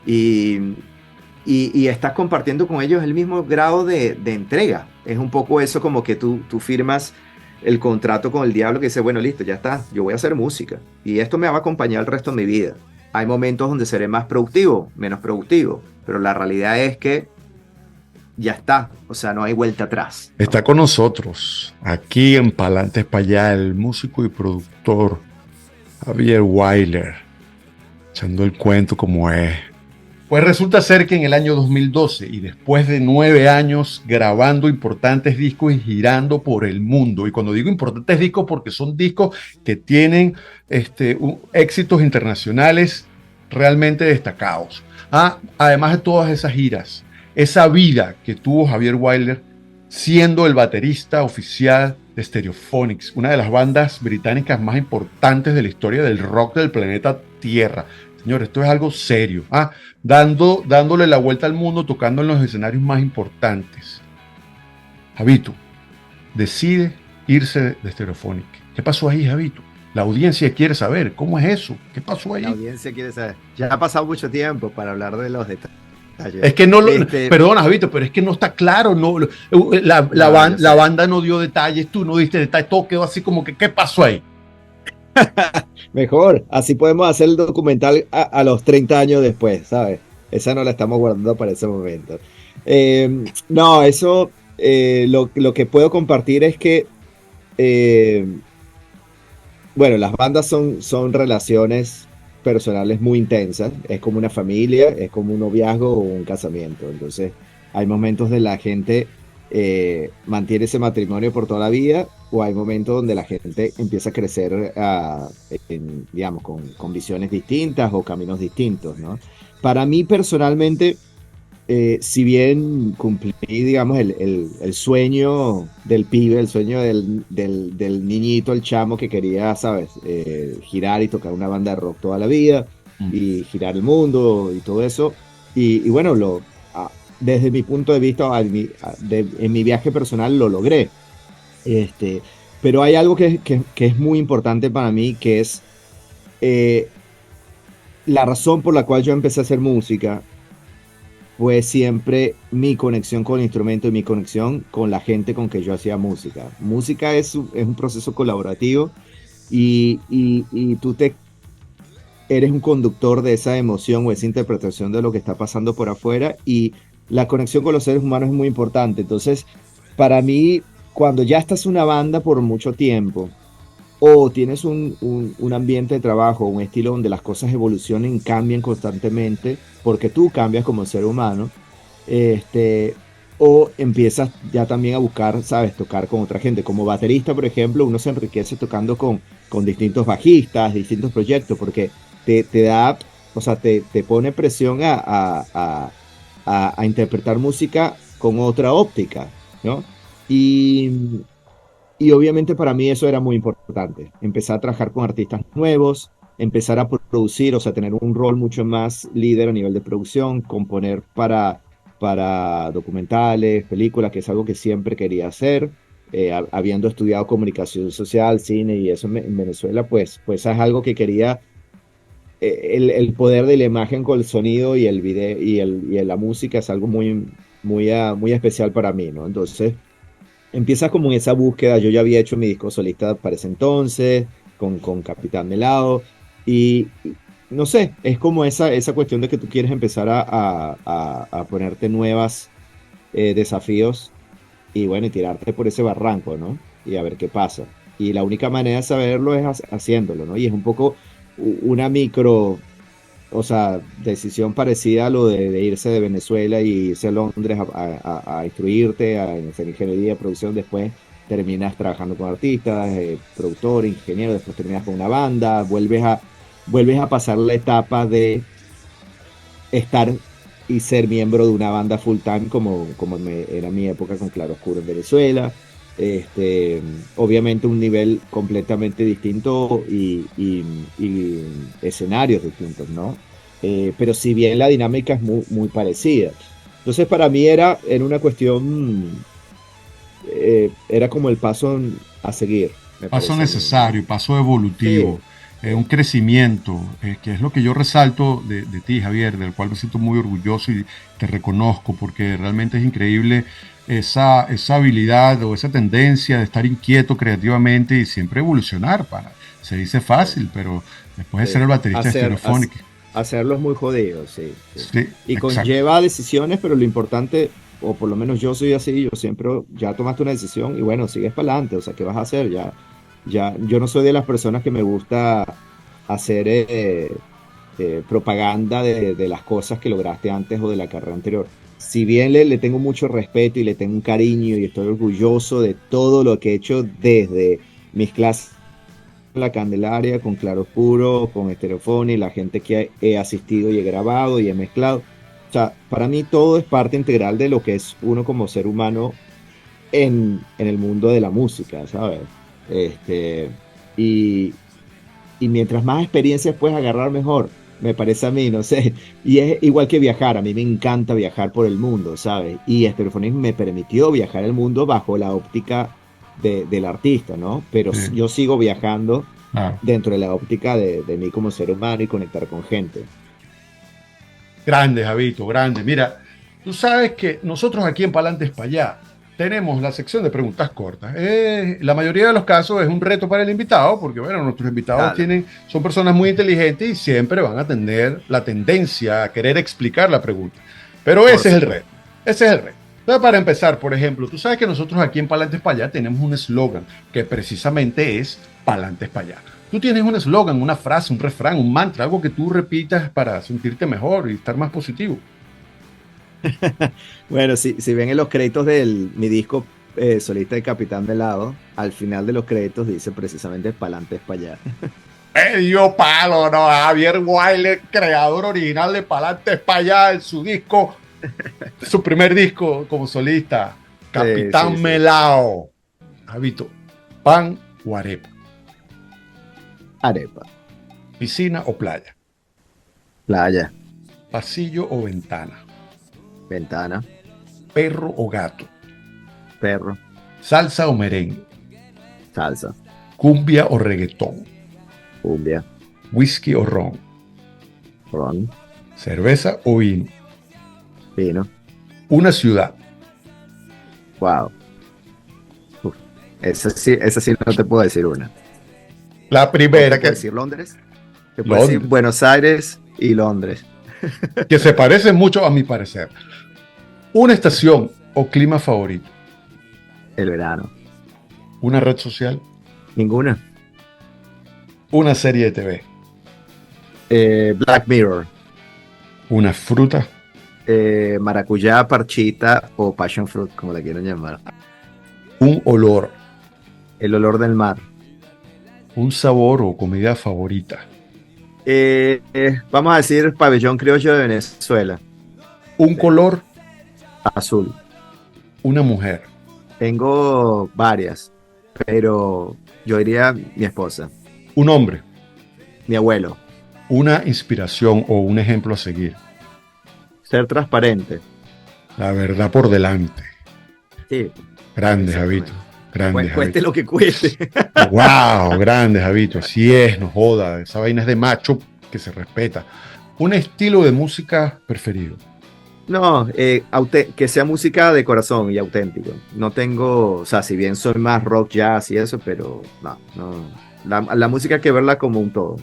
Y, y estás compartiendo con ellos el mismo grado de entrega. Es un poco eso como que tú firmas el contrato con el diablo que dice, bueno, listo, ya está, yo voy a hacer música y esto me va a acompañar el resto de mi vida. Hay momentos donde seré más productivo, menos productivo, pero la realidad es que ya está, o sea, no hay vuelta atrás, ¿no? Está con nosotros, aquí en Palantes para allá, el músico y productor Javier Wyler, echando el cuento como es. Pues resulta ser que en el año 2012, y después de 9 años grabando importantes discos y girando por el mundo, y cuando digo importantes discos porque son discos que tienen éxitos internacionales realmente destacados. Además de todas esas giras, esa vida que tuvo Javier Wyler siendo el baterista oficial de Stereophonics, una de las bandas británicas más importantes de la historia del rock del planeta Tierra. Señores, esto es algo serio. Dándole la vuelta al mundo, tocando en los escenarios más importantes. Javito decide irse de Stereophonic. ¿Qué pasó ahí, Javito? La audiencia quiere saber, ¿cómo es eso? ¿Qué pasó ahí? La audiencia quiere saber. Ya ha pasado mucho tiempo para hablar de los detalles. Es que no lo, perdona, Javito, pero es que no está claro. La banda no dio detalles, tú no diste detalles, todo quedó así como que, ¿qué pasó ahí? Mejor, así podemos hacer el documental a los 30 años después, ¿sabes? Esa no la estamos guardando para ese momento. No, eso, lo que puedo compartir es que, bueno, las bandas son relaciones personales muy intensas, es como una familia, es como un noviazgo o un casamiento, entonces hay momentos de la gente mantiene ese matrimonio por toda la vida, o hay momentos donde la gente empieza a crecer, digamos, con visiones distintas o caminos distintos, ¿no? Para mí personalmente, si bien cumplí, digamos, el sueño del pibe, el sueño del niñito, el chamo que quería, ¿sabes? Girar y tocar una banda de rock toda la vida y girar el mundo y todo eso. Y bueno, desde mi punto de vista, en mi viaje personal lo logré. Pero hay algo que es muy importante para mí, que es la razón por la cual yo empecé a hacer música fue siempre mi conexión con el instrumento y mi conexión con la gente con que yo hacía música. Música es un proceso colaborativo y tú eres un conductor de esa emoción o esa interpretación de lo que está pasando por afuera, y la conexión con los seres humanos es muy importante. Entonces, para mí, cuando ya estás en una banda por mucho tiempo, o tienes un ambiente de trabajo, un estilo donde las cosas evolucionen, cambian constantemente, porque tú cambias como ser humano, o empiezas ya también a buscar, ¿sabes?, tocar con otra gente. Como baterista, por ejemplo, uno se enriquece tocando con distintos bajistas, distintos proyectos, porque te da, o sea, te pone presión a interpretar música con otra óptica, ¿no? Y obviamente para mí eso era muy importante, empezar a trabajar con artistas nuevos, empezar a producir, o sea, tener un rol mucho más líder a nivel de producción, componer para documentales, películas, que es algo que siempre quería hacer. Habiendo estudiado comunicación social, cine y eso en Venezuela, pues es algo que quería. El poder de la imagen con el sonido y el video y la música es algo muy especial para mí, ¿no? Entonces empiezas como en esa búsqueda. Yo ya había hecho mi disco solista para ese entonces, con Capitán Melado, y no sé, es como esa cuestión de que tú quieres empezar a ponerte nuevas desafíos, y bueno, y tirarte por ese barranco, ¿no? Y a ver qué pasa. Y la única manera de saberlo es haciéndolo, ¿no? Y es un poco una o sea, decisión parecida a lo de irse de Venezuela y irse a Londres a instruirte, a hacer ingeniería, producción. Después terminas trabajando con artistas, productor, ingeniero, después terminas con una banda, vuelves a pasar la etapa de estar y ser miembro de una banda full time, como era mi época con Claroscuro en Venezuela. Obviamente un nivel completamente distinto y escenarios distintos, ¿no? Pero si bien la dinámica es muy parecida. Entonces para mí era una cuestión, era como el paso a seguir. Paso necesario, paso evolutivo. Sí. un crecimiento, que es lo que yo resalto de ti, Javier, del cual me siento muy orgulloso y te reconozco, porque realmente es increíble esa habilidad o esa tendencia de estar inquieto creativamente y siempre evolucionar. Se dice fácil, pero después de ser Sí. el baterista de Stereophonic. Hacerlo es muy jodido, sí, sí. Sí, Y exacto. conlleva decisiones, pero lo importante, o por lo menos yo soy así, yo siempre, ya tomaste una decisión y bueno, sigues para adelante, o sea, ¿qué vas a hacer? Yo no soy de las personas que me gusta hacer propaganda de las cosas que lograste antes o de la carrera anterior. Si bien le tengo mucho respeto y le tengo un cariño y estoy orgulloso de todo lo que he hecho desde mis clases en la Candelaria, con Claroscuro, con Estereofony, la gente que he asistido y he grabado y he mezclado. O sea, para mí todo es parte integral de lo que es uno como ser humano en el mundo de la música, ¿sabes? Este, y, y mientras más experiencias puedes agarrar, mejor, me parece a mí, no sé. Y es igual que viajar, a mí me encanta viajar por el mundo, ¿sabes? Y Stereophonics me permitió viajar el mundo bajo la óptica del artista, ¿no? Pero Sí, yo sigo viajando claro. dentro de la óptica de mí como ser humano y conectar con gente. Grande, Javito, grande. Mira, tú sabes que nosotros aquí en Palantes para allá tenemos la sección de preguntas cortas. La mayoría de los casos es un reto para el invitado, porque bueno, nuestros invitados Dale, son personas muy inteligentes y siempre van a tener la tendencia a querer explicar la pregunta. Pero por ese es el supuesto. reto. Ese es el reto. Entonces, para empezar, por ejemplo, tú sabes que nosotros aquí en Palantes para allá tenemos un eslogan que precisamente es Palantes para allá. Tú tienes un eslogan, una frase, un refrán, un mantra, algo que tú repitas para sentirte mejor y estar más positivo. Bueno, si ven en los créditos de mi disco solista de Capitán Velado, al final de los créditos dice precisamente pa'lante es para allá. Medio palo, ¿no? Javier Wilder, creador original de Palantes para allá, en su disco, su primer disco como solista, Sí, sí, Capitán sí. Melao. Javito, pan o arepa, Arepa, piscina o playa, playa, pasillo o ventana, ventana, perro o gato, perro, salsa o merengue, salsa, cumbia o reggaetón, cumbia, whisky o ron, ron, cerveza o vino, vino. una ciudad. Wow. Uf, esa sí no te puedo decir una. La O te primera, puedo decir Londres, te puedo decir Londres, Buenos Aires y Londres. que se parece mucho a mi parecer. Una estación o clima favorito, El verano. una red social, Ninguna. una serie de TV, Black Mirror. una fruta, Maracuyá, parchita o passion fruit, como la quieran llamar. un olor, El olor del mar. un sabor o comida favorita, Vamos a decir pabellón criollo de Venezuela. un color, Azul. una mujer, Tengo varias, pero yo diría mi esposa, un hombre, mi abuelo. una inspiración o un ejemplo a seguir. Ser transparente. La verdad por delante. Sí, Grande, Javito. exactamente. Grande, Cueste Javito. lo que cueste. Wow, grande, Javito. Así es, no joda. Esa vaina es de macho que se respeta. Un estilo de música preferido. No, que sea música de corazón y auténtico. No tengo, o sea, si bien soy más rock, jazz y eso, pero no, no. La música hay que verla como un todo.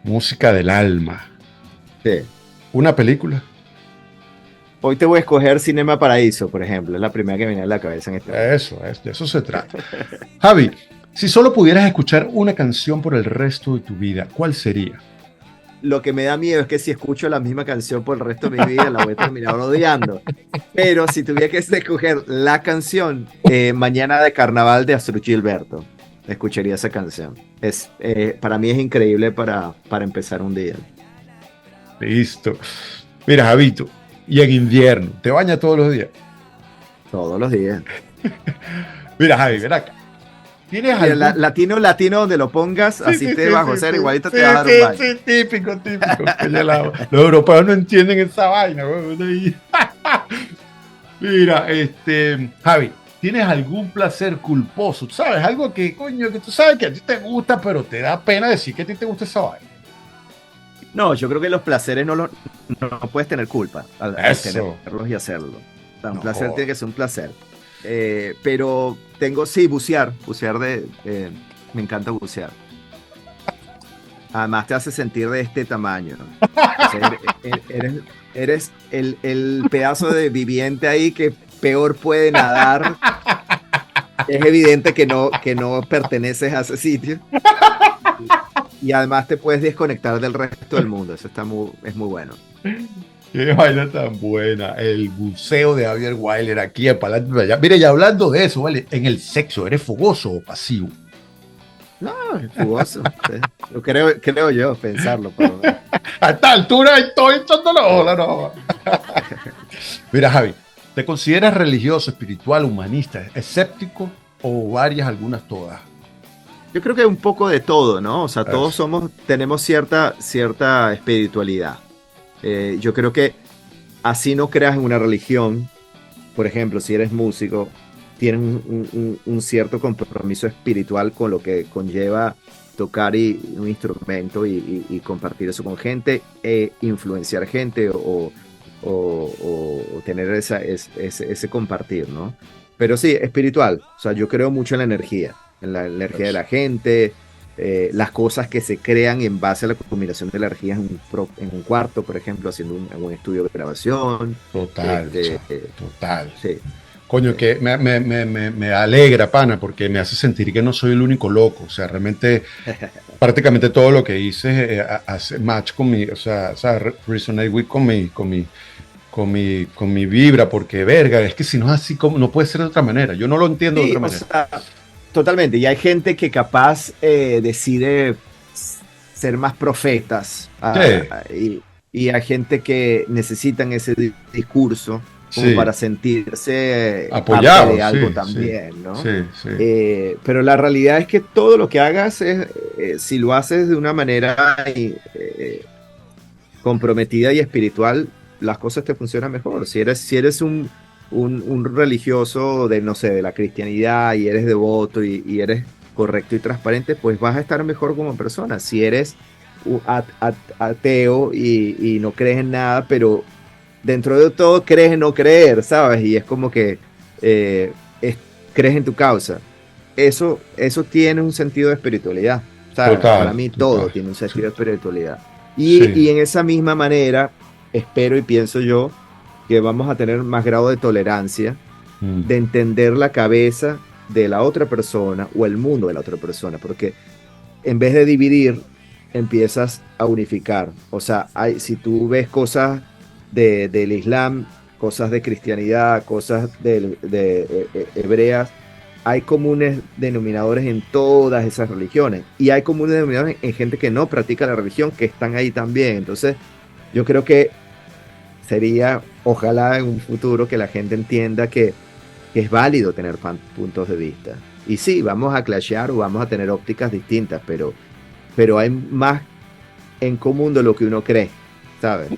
Música del alma. Sí. Una película. Hoy te voy a escoger Cinema Paraíso, por ejemplo. Es la primera que me viene a la cabeza en este momento. De eso se trata. Javi, si solo pudieras escuchar una canción por el resto de tu vida, ¿cuál sería? Lo que me da miedo es que si escucho la misma canción por el resto de mi vida, la voy a terminar odiando. Pero si tuviera que escoger la canción, Mañana de Carnaval de Astrud Gilberto, escucharía esa canción. Para mí es increíble para empezar un día. Listo. Mira, Javito, y en invierno, ¿te bañas todos los días? Todos los días. Mira, Javi, ven acá. ¿Tienes Mira, algún... latino donde lo pongas, Sí, así sí, te sí, bajo sí, cero, sí, igualito sí, te vas a dar sí, un baño. sí, típico, típico. Coño, los europeos no entienden esa vaina, weón. Mira, Javi, ¿tienes algún placer culposo? ¿Tú sabes? Algo que, coño, que tú sabes que a ti te gusta, pero te da pena decir que a ti te gusta esa vaina. No, yo creo que los placeres no puedes tener culpa al Eso. tenerlos y hacerlo. O sea, un No placer jodas. tiene que ser un placer. Pero tengo, sí, bucear. Me encanta bucear. Además te hace sentir de este tamaño, ¿no? O sea, eres el pedazo de viviente ahí que peor puede nadar. Es evidente que no perteneces a ese sitio. Y además te puedes desconectar del resto del mundo. Eso es muy bueno. Qué vaina tan buena. El buceo de Javier Wilder aquí en Palante para allá. Mire, y hablando de eso, ¿vale? En el sexo, ¿eres fogoso o pasivo? No, es jugoso. Sí. Creo yo, pensarlo, por lo menos. A esta altura estoy echándole ola, no. Mira, Javi, ¿te consideras religioso, espiritual, humanista, escéptico o varias, algunas, todas? Yo creo que un poco de todo, ¿no? O sea, todos Eso. tenemos cierta espiritualidad. Yo creo que así no creas en una religión, por ejemplo, si eres músico, tienes un cierto compromiso espiritual con lo que conlleva tocar un instrumento y compartir eso con gente, influenciar gente o tener ese compartir, ¿no? Pero sí, espiritual. O sea, yo creo mucho en la energía de Eso. la gente, las cosas que se crean en base a la combinación de energías en un cuarto, por ejemplo, haciendo un estudio de grabación. Total, Este, chamo, total. sí, Coño, sí. que me alegra, pana, porque me hace sentir que no soy el único loco. O sea, realmente, prácticamente todo lo que hice hace match con mi, o sea, resonate with con mi vibra, porque verga, es que si no es así, como no puede ser de otra manera. Yo no lo entiendo de Sí, otra o manera. sea, totalmente. Y hay gente que capaz decide ser más profetas. Sí, Y hay gente que necesitan ese discurso como sí, para sentirse parte apoyado, de algo sí, sí, también, ¿no? sí, sí, Pero la realidad es que todo lo que hagas si lo haces de una manera comprometida y espiritual, las cosas te funcionan mejor. Si eres un religioso de, no sé, de la cristianidad y eres devoto y eres correcto y transparente, pues vas a estar mejor como persona. Si eres ateo y no crees en nada, pero dentro de todo crees en no creer, ¿sabes? Y es como que eh, es- crees en tu causa. Eso tiene un sentido de espiritualidad. ¿Sabes? Para total, mí todo total, tiene un sí, sentido de espiritualidad. Y sí, en esa misma manera, espero y pienso yo que vamos a tener más grado de tolerancia, mm, de entender la cabeza de la otra persona o el mundo de la otra persona, porque en vez de dividir, empiezas a unificar. O sea, si tú ves cosas del Islam, cosas de cristianidad, cosas hebreas, hay comunes denominadores en todas esas religiones y hay comunes denominadores en gente que no practica la religión que están ahí también. Entonces, yo creo que sería, ojalá en un futuro, que la gente entienda que es válido tener puntos de vista. Y sí, vamos a clashear o vamos a tener ópticas distintas, pero hay más en común de lo que uno cree, ¿sabes?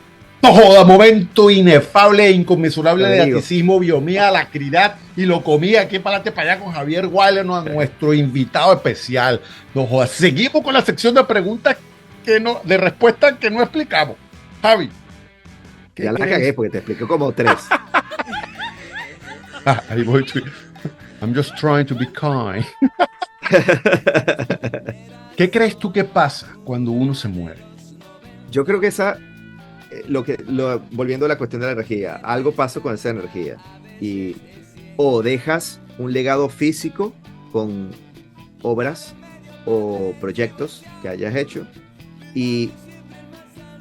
no joda, momento inefable e inconmensurable Lo de digo. aticismo, biomía, alacridad, y lo comí aquí para adelante para allá con Javier Wilder, nuestro invitado especial. No joda, seguimos con la sección de preguntas de respuestas que no explicamos. Javi, ¿qué Ya la cagué crees? porque te expliqué como tres. Ahí voy. I'm just trying to be kind. ¿Qué crees tú que pasa cuando uno se muere? Yo creo que volviendo a la cuestión de la energía, algo pasa con esa energía. Y o dejas un legado físico con obras o proyectos que hayas hecho y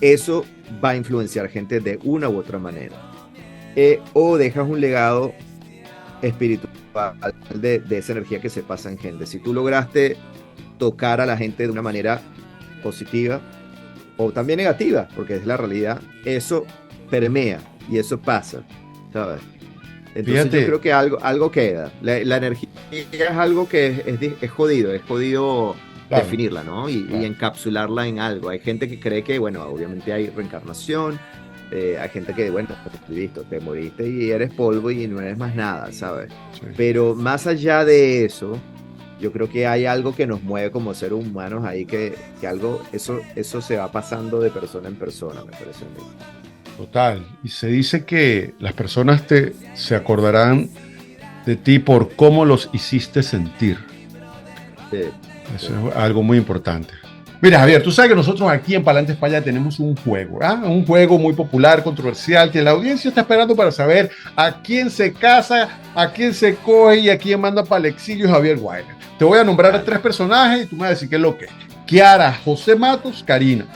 eso va a influenciar gente de una u otra manera. O dejas un legado espiritual de esa energía que se pasa en gente. Si tú lograste tocar a la gente de una manera positiva o también negativa, porque es la realidad, eso permea y eso pasa, ¿sabes? Entonces yo Fíjate, creo que algo queda. La energía es algo que es jodido claro, definirla, ¿no? Y claro. encapsularla en algo. Hay gente que cree que, bueno, obviamente hay reencarnación, Hay gente que, bueno, listo, te moriste y eres polvo y no eres más nada, ¿sabes? Sí. Pero más allá de eso, yo creo que hay algo que nos mueve como seres humanos ahí que algo, eso se va pasando de persona en persona, me parece a mí. Total. Y se dice que las personas se acordarán de ti por cómo los hiciste sentir. Sí, sí. Eso es algo muy importante. Mira, Javier, tú sabes que nosotros aquí en Palante España tenemos un juego, ¿ah? Un juego muy popular, controversial, que la audiencia está esperando para saber a quién se casa, a quién se coge y a quién manda para el exilio Javier Wilder. Te voy a nombrar a tres personajes y tú me vas a decir qué es lo que es. Kiara, José Matos, Karina.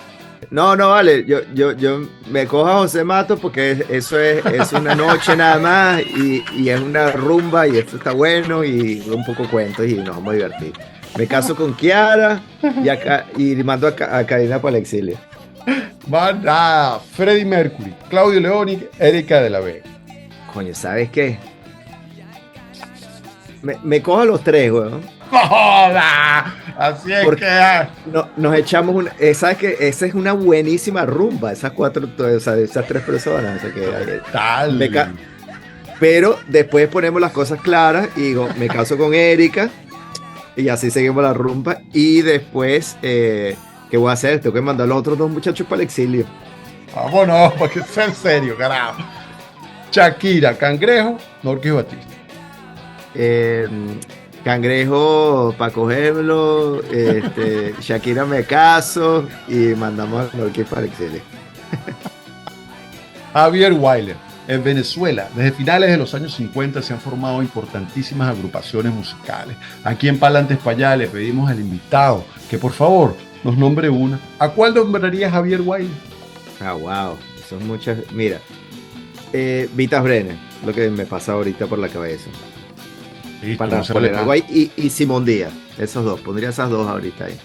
No, no, vale, yo me cojo a José Matos porque eso es una noche nada más y es una rumba y esto está bueno y un poco cuentos y nos vamos a divertir. Me caso con Kiara y mando a Karina para el exilio. Van a Freddie Mercury, Claudio Leoni, Erika de la Vega. Coño, ¿sabes qué? Me cojo a los tres, weón. ¡Joda! Así es Porque que... nos echamos una. ¿Sabes qué? Esa es una buenísima rumba, esas cuatro, o sea, esas tres personas. O sea, Tal. me ca- pero después ponemos las cosas claras y digo, me caso con Erika y así seguimos la rumba. Y después, ¿qué voy a hacer? Tengo que mandar a los otros dos muchachos para el exilio. Vámonos, porque es en serio, carajo. Shakira, Cangrejo, Norquis Batista. Eh, Cangrejo para cogerlo, Shakira me caso y mandamos a Norquis para el exilio. Javier Wilder. En Venezuela, desde finales de los años 50 se han formado importantísimas agrupaciones musicales. Aquí en Palantes para allá le pedimos al invitado que por favor nos nombre una. ¿A cuál nombraría Javier Wilder? Ah, wow, son muchas. Mira, Vitas Brenner, lo que me pasa ahorita por la cabeza. Listo, Para no se poner le- algo ahí. Y Simón Díaz, esos dos, pondría esas dos ahorita ahí.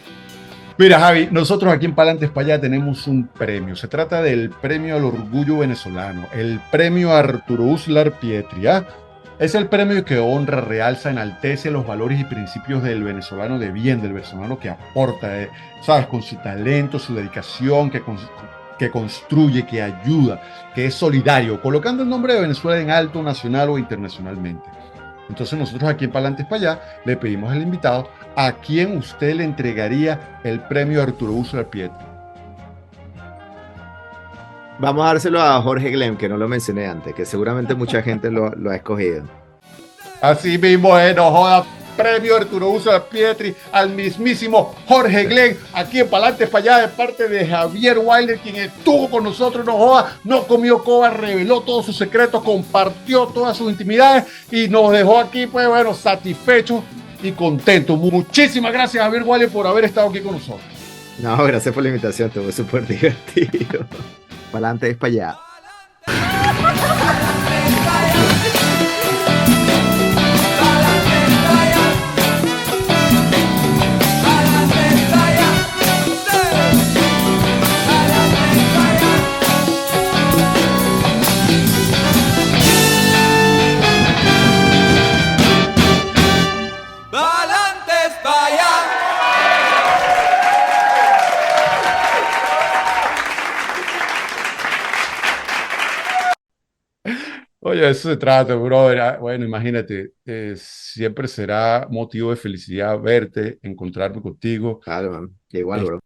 Mira, Javi, nosotros aquí en Palantes para allá tenemos un premio. Se trata del Premio al Orgullo Venezolano, el Premio Arturo Uslar Pietri. ¿Ah? Es el premio que honra, realza, enaltece los valores y principios del venezolano de bien, del venezolano que aporta, ¿sabes? Con su talento, su dedicación, que construye, que ayuda, que es solidario, colocando el nombre de Venezuela en alto nacional o internacionalmente. Entonces nosotros aquí en Palantes para allá le pedimos al invitado a quién usted le entregaría el premio Arturo Uslar Pietri. Vamos a dárselo a Jorge Glem, que no lo mencioné antes, que seguramente mucha gente lo ha escogido. Así mismo es, no joda, premio Arturo Uslar Pietri al mismísimo Jorge Glenn, aquí en Palantes para allá, de parte de Javier Wilder, quien estuvo con nosotros, no joda, no comió coba, reveló todos sus secretos, compartió todas sus intimidades y nos dejó aquí, pues bueno, satisfechos y contentos. Muchísimas gracias, Javier Wilder, por haber estado aquí con nosotros. No, gracias por la invitación, estuvo súper divertido. Para adelante es para allá. Pa'lantes pa' allá. Oye, de eso se trata, brother. Ah, bueno, imagínate, siempre será motivo de felicidad verte, encontrarme contigo. Claro, man. Igual, bro.